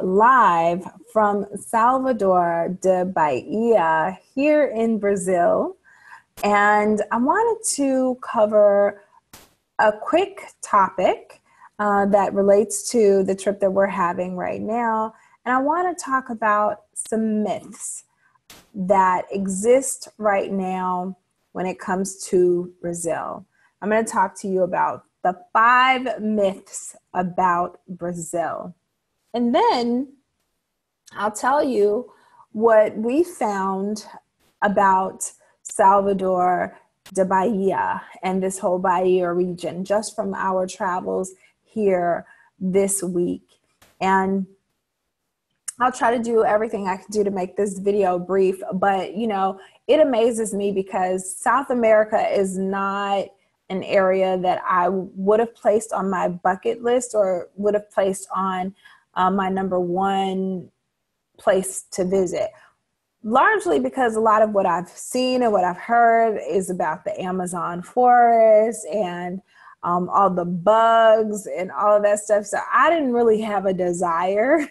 live from Salvador de Bahia here in Brazil. And I wanted to cover a quick topic that relates to the trip that we're having right now. And I want to talk about some myths that exist right now when it comes to Brazil. I'm going to talk to you about the 5 myths about Brazil. And then I'll tell you what we found about Salvador de Bahia and this whole Bahia region just from our travels here this week. And I'll try to do everything I can do to make this video brief, but you know, it amazes me because South America is not an area that I would have placed on my bucket list or would have placed on my #1 place to visit. Largely because a lot of what I've seen and what I've heard is about the Amazon forest and all the bugs and all of that stuff. So I didn't really have a desire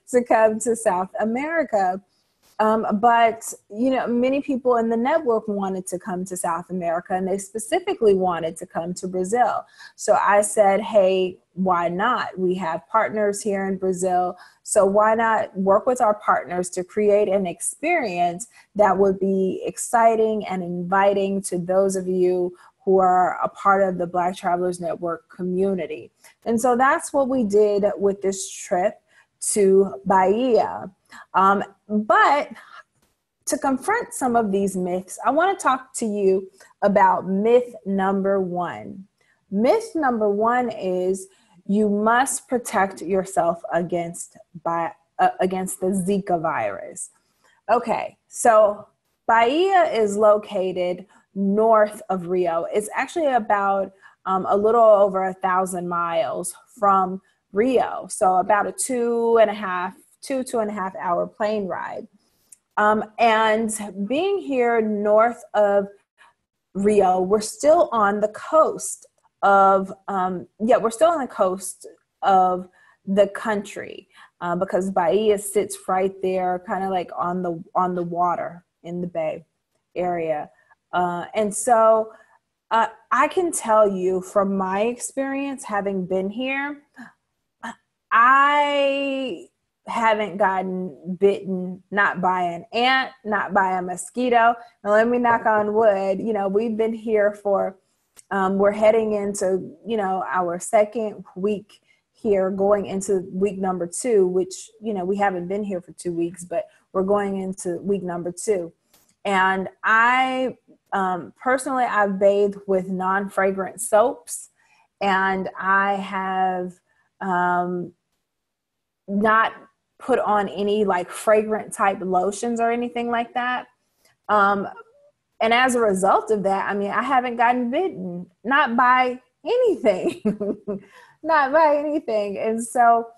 to come to South America. But, you know, many people in the network wanted to come to South America, and they specifically wanted to come to Brazil. So I said, hey, why not? We have partners here in Brazil. So why not work with our partners to create an experience that would be exciting and inviting to those of you who are a part of the Black Travelers Network community. And so that's what we did with this trip to Bahia. But to confront some of these myths, I want to talk to you about myth #1. Myth #1 is you must protect yourself against the Zika virus. Okay, so Bahia is located north of Rio. It's actually about a little over 1,000 miles from Rio. So about a 2.5 hour plane ride. And being here north of Rio, we're still on the coast of, we're still on the coast of the country because Bahia sits right there, kind of like on the water in the bay area. And so I can tell you from my experience, having been here, I haven't gotten bitten, not by an ant, not by a mosquito. And let me knock on wood, you know, we've been here for, we're heading into, you know, our 2nd week here, going into week #2, which, you know, we haven't been here for 2 weeks, but we're going into week #2. And I, personally, I've bathed with non-fragrant soaps, and I have, not put on any like fragrant type lotions or anything like that. And as a result of that, I mean, I haven't gotten bitten, not by anything, not by anything. And so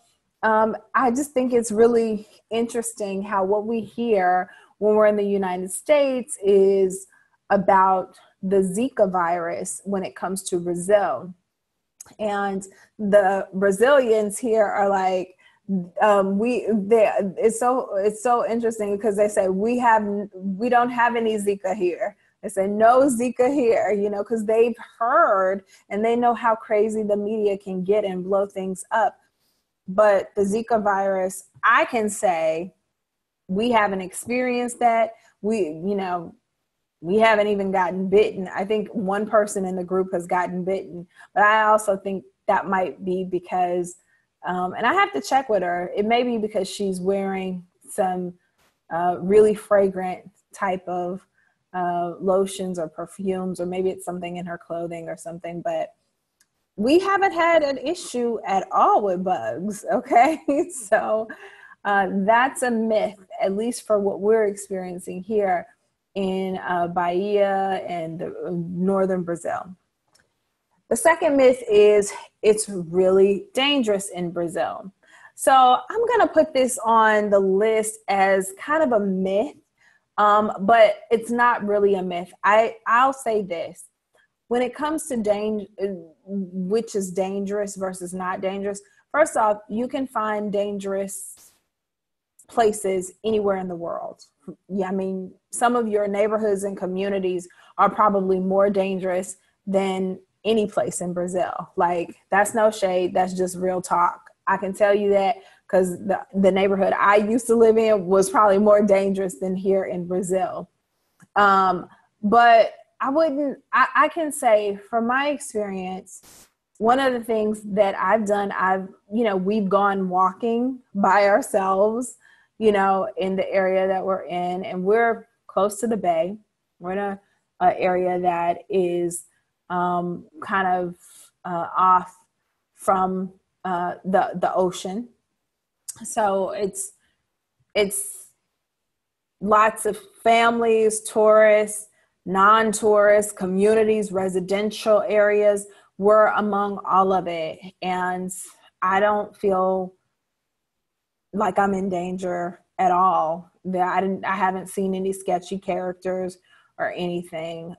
I just think it's really interesting how what we hear when we're in the United States is about the Zika virus when it comes to Brazil. And the Brazilians here are like, it's so interesting because they say we don't have any Zika here. They say no Zika here, you know, because they've heard and they know how crazy the media can get and blow things up. But the Zika virus, I can say we haven't experienced that. We haven't even gotten bitten. I think one person in the group has gotten bitten, but I also think that might be because and I have to check with her. It may be because she's wearing some really fragrant type of lotions or perfumes, or maybe it's something in her clothing or something, but we haven't had an issue at all with bugs, okay? So that's a myth, at least for what we're experiencing here in Bahia and northern Brazil. The second myth is it's really dangerous in Brazil. So I'm going to put this on the list as kind of a myth, but it's not really a myth. I'll say this. When it comes to which is dangerous versus not dangerous, first off, you can find dangerous places anywhere in the world. Yeah, I mean, some of your neighborhoods and communities are probably more dangerous than any place in Brazil. Like, that's no shade. That's just real talk. I can tell you that because the neighborhood I used to live in was probably more dangerous than here in Brazil. But I can say from my experience, one of the things that I've done, we've gone walking by ourselves, in the area that we're in, and we're close to the bay. We're in a area that is kind of off from the ocean. So it's lots of families, tourists, non-tourists, communities, residential areas. We're among all of it. And I don't feel like I'm in danger at all. I haven't seen any sketchy characters or anything.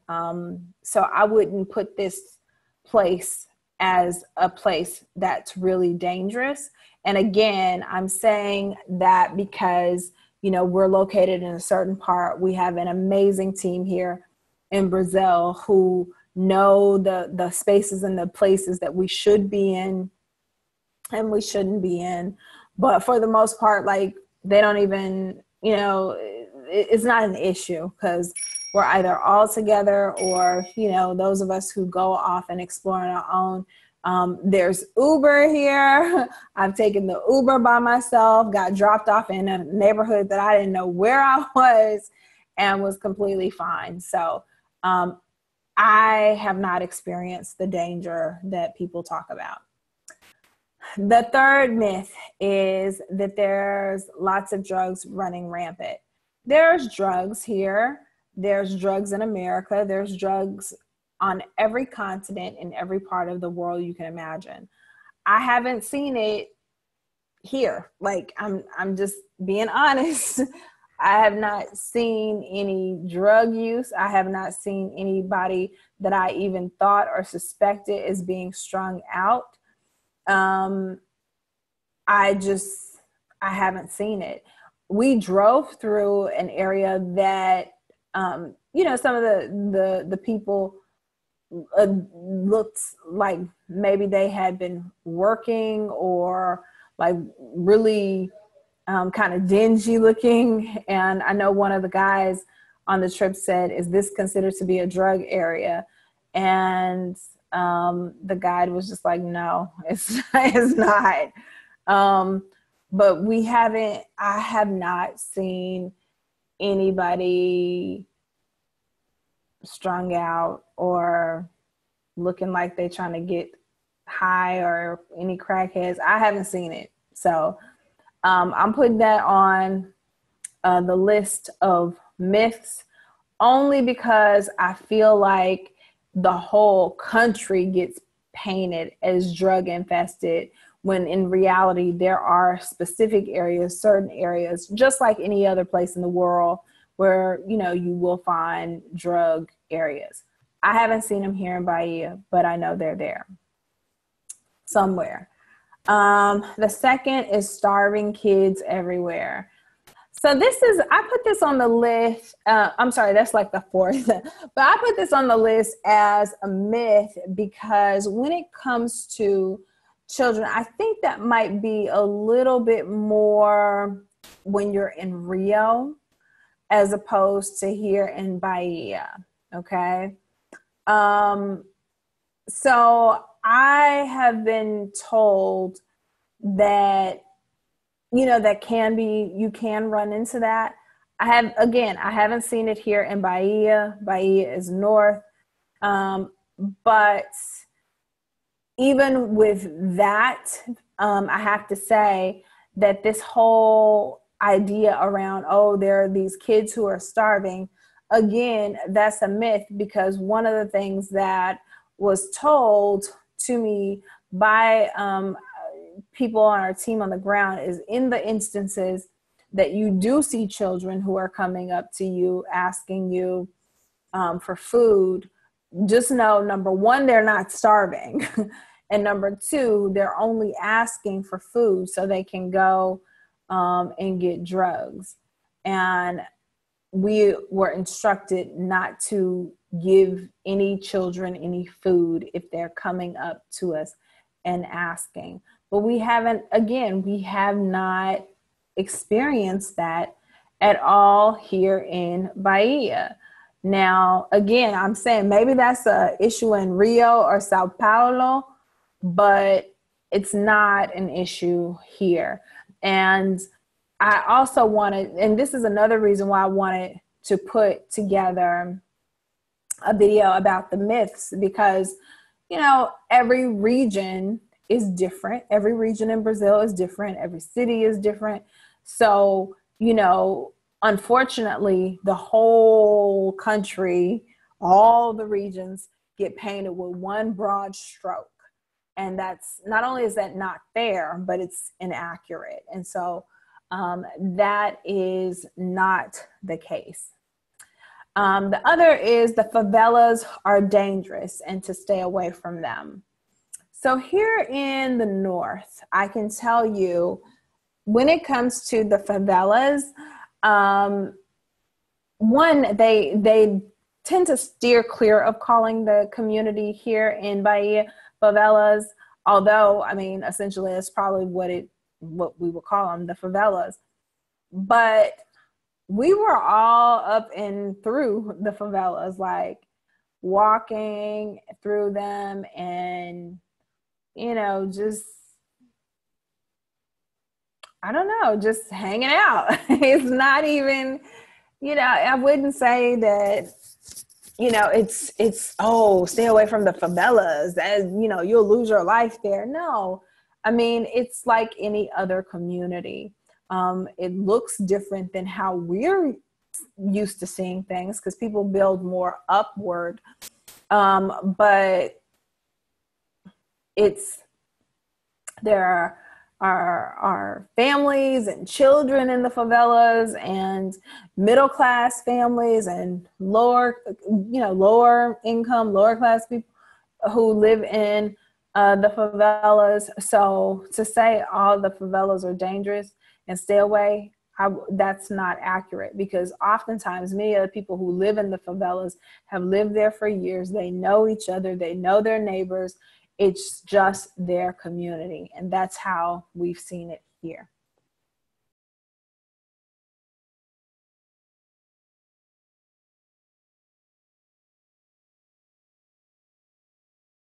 So I wouldn't put this place as a place that's really dangerous. And again, I'm saying that because, we're located in a certain part. We have an amazing team here in Brazil who know the spaces and the places that we should be in and we shouldn't be in. But for the most part, like, they don't even, it's not an issue because we're either all together or, those of us who go off and explore on our own. There's Uber here. I've taken the Uber by myself, got dropped off in a neighborhood that I didn't know where I was, and was completely fine. So I have not experienced the danger that people talk about. The third myth is that there's lots of drugs running rampant. There's drugs here. There's drugs in America. There's drugs on every continent in every part of the world you can imagine. I haven't seen it here. Like, I'm just being honest. I have not seen any drug use. I have not seen anybody that I even thought or suspected as being strung out. I haven't seen it. We drove through an area that, some of the people looked like maybe they had been working or like really kind of dingy looking. And I know one of the guys on the trip said, "Is this considered to be a drug area?" And the guide was just like, "No, it's not." But I have not seen anybody strung out or looking like they're trying to get high or any crackheads. I haven't seen it. So I'm putting that on the list of myths only because I feel like the whole country gets painted as drug infested when in reality there are specific areas, certain areas, just like any other place in the world where, you will find drug areas. I haven't seen them here in Bahia, but I know they're there somewhere. The second is starving kids everywhere. So I put this on the list. I'm sorry, that's like the fourth, but I put this on the list as a myth because when it comes to children, I think that might be a little bit more when you're in Rio as opposed to here in Bahia. Okay. So I have been told that, you can run into that. I haven't seen it here in Bahia. Bahia is north. But even with that, I have to say that this whole idea around, there are these kids who are starving, again, that's a myth because one of the things that was told to me by people on our team on the ground is in the instances that you do see children who are coming up to you asking you for food, just know, number one, they're not starving. And number two, they're only asking for food so they can go and get drugs. And we were instructed not to give any children any food if they're coming up to us and asking. But we haven't, again, we have not experienced that at all here in Bahia. Now, again, I'm saying maybe that's an issue in Rio or Sao Paulo, but it's not an issue here. And I also wanted, and this is another reason why I wanted to put together a video about the myths, because, you know, every region is different. Every region in Brazil is different. Every city is different. So, you know, unfortunately, the whole country, all the regions get painted with one broad stroke. And that's, not only is that not fair, but it's inaccurate. And so that is not the case. The other is the favelas are dangerous and to stay away from them. So here in the North, I can tell you, when it comes to the favelas, one, they tend to steer clear of calling the community here in Bahia favelas, although, I mean, essentially it's probably what we would call them, the favelas. But we were all up and through the favelas, like walking through them and, you know, just, I don't know, just hanging out. It's not even, you know, I wouldn't say that, you know, it's, oh, stay away from the favelas, as, you know, you'll lose your life there. No, I mean, it's like any other community. It looks different than how we're used to seeing things, because people build more upward. But there are families and children in the favelas, and middle class families and lower income, lower class people who live in the favelas. So to say all the favelas are dangerous and stay away, that's not accurate, because oftentimes many of the people who live in the favelas have lived there for years. They know each other, they know their neighbors. It's just their community, and that's how we've seen it here.